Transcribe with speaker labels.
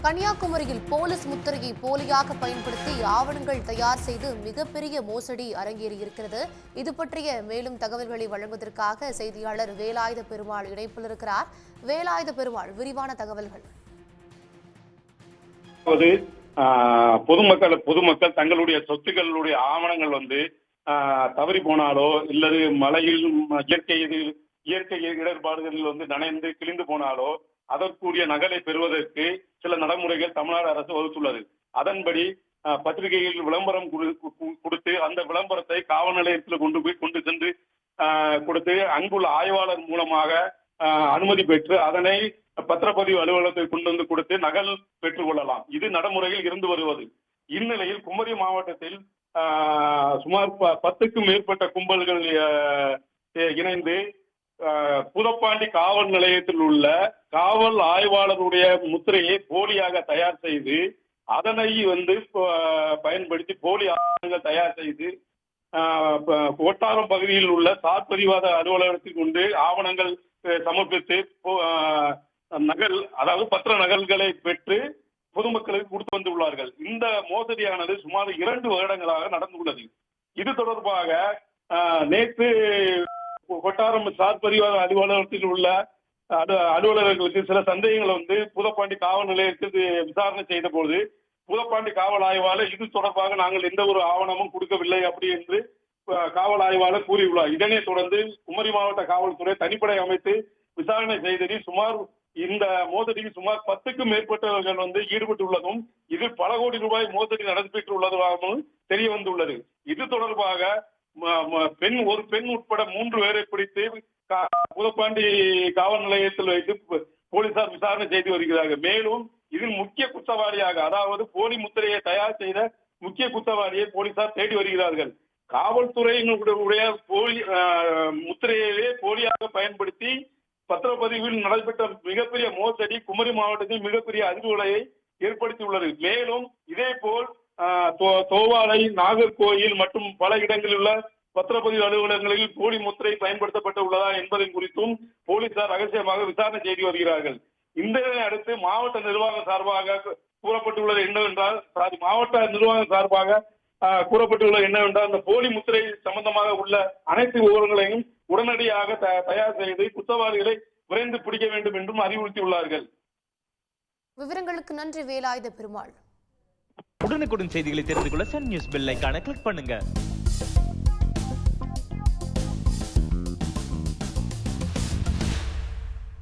Speaker 1: கன்னியாகுமரியில் போலீஸ் முத்திரையை போலியாக பயன்படுத்தி ஆவணங்கள் தயார் செய்து மிகப்பெரிய மோசடி அரங்கேறியிருக்கிறது. இது பற்றிய மேலும் தகவல்களை வழங்குவதற்காக செய்தியாளர் வேலாயுத பெருமாள் இணைப்பில் இருக்கிறார். வேலாயுத பெருமாள், விரிவான தகவல்கள்.
Speaker 2: பொதுமக்கள் தங்களுடைய சொத்துக்களுடைய ஆவணங்கள் தவறி போனாலோ இல்லது மழையில் இயற்கை இடர்பாடுகளில் நனைந்து கிழிந்து போனாலோ அதற்குரிய நகலை பெறுவதற்கு சில நடைமுறைகள் தமிழ்நாடு அரசு வகுத்துள்ளது. அதன்படி பத்திரிகையில் விளம்பரம் கொடுத்து அந்த விளம்பரத்தை காவல் நிலையத்தில் கொண்டு சென்று கொடுத்து அங்குள்ள ஆய்வாளர் மூலமாக அனுமதி பெற்று அதனை பத்திரப்பதிவு அலுவலகத்தை கொண்டு வந்து கொடுத்து நகல் பெற்றுக் கொள்ளலாம். இது நடைமுறையில் இருந்து வருவது. இந்நிலையில் குமரி மாவட்டத்தில் சுமார் 10க்கும் மேற்பட்ட கும்பல்கள் இணைந்து புதப்பாண்டி காவல் நிலையத்தில் உள்ள காவல் ஆய்வாளருடைய முத்திரையை போலியாக தயார் செய்து அதனை பயன்படுத்தி போலி ஆவணங்கள் தயார் செய்து கோட்டாரம் பகுதியில் உள்ள சார் பதிவாத அலுவலகத்தில் கொண்டு ஆவணங்கள் சமர்ப்பித்து பத்திர நகல்களை பெற்று பொதுமக்களுக்கு கொடுத்து வந்துள்ளார்கள். இந்த மோசடியானது சுமார் 2 வருடங்களாக நடந்துள்ளது. இது தொடர்பாக நேற்று கொட்டாரம் சார் பதிவாத அலுவலகத்தில் உள்ள அலுவலர்களுக்கு சில சந்தேகங்கள் புதப்பாண்டி காவல் நிலையத்தில் விசாரணை செய்த போது புதப்பாண்டி காவல் ஆய்வாளர் இது தொடர்பாக நாங்கள் எந்த ஒரு ஆவணமும் கொடுக்கவில்லை அப்படி என்று காவல் ஆய்வாளர் கூறியுள்ளார். இதனை தொடர்ந்து குமரி மாவட்ட காவல்துறை தனிப்படை அமைத்து விசாரணை செய்ததில் இந்த மோசடியில் சுமார் 10க்கும் மேற்பட்டவர்கள் ஈடுபட்டுள்ளதும் இதில் பல கோடி ரூபாய் மோசடி நடைபெற்றுள்ளதாகவும் தெரிய வந்துள்ளது. இது தொடர்பாக ஒரு பெண் உட்பட 3 பேரை பிடித்து புதப்பாண்டி காவல் நிலையத்தில் வைத்து போலீசார் விசாரணை செய்து வருகிறார்கள். மேலும் இதில் முக்கிய குற்றவாளியாக, அதாவது போலி முத்திரையை தயார் செய்த முக்கிய குற்றவாளியை போலீசார் தேடி வருகிறார்கள். காவல்துறையினுடைய போலி முத்திரையவே போலியாக பயன்படுத்தி பத்திரப்பதிவில் நடைபெற்ற மிகப்பெரிய மோசடி குமரி மாவட்டத்தில் மிகப்பெரிய அதிர்வலையை ஏற்படுத்தியுள்ளது. மேலும் இதே போல் தோவாளை, நாகர்கோயில் மற்றும் பல இடங்களில் உள்ள பத்திரப்பதிவு அலுவலகங்களில் போலி முத்திரை பயன்படுத்தப்பட்டு உள்ளதா என்பதை குறித்தும் போலீசார் ரகசியமாக விசாரணை செய்து வருகிறார்கள். இதனை அடுத்து மாவட்ட நிர்வாகம் சார்பாக கூறப்பட்டுள்ளது என்னவென்றால் அந்த போலி முத்திரை சம்பந்தமாக உள்ள அனைத்து விவரங்களையும் உடனடியாக தயார் செய்து குற்றவாளிகளை விரைந்து பிடிக்க வேண்டும் என்றும் அறிவுறுத்தியுள்ளார்கள்.
Speaker 1: விவரங்களுக்கு நன்றி வேலாயுத பெருமாள்.
Speaker 3: உடனுக்குடன் செய்திகளை தெரிந்து கொள்ள சன் நியூஸ் பெல் ஐகானை கிளிக் பண்ணுங்க.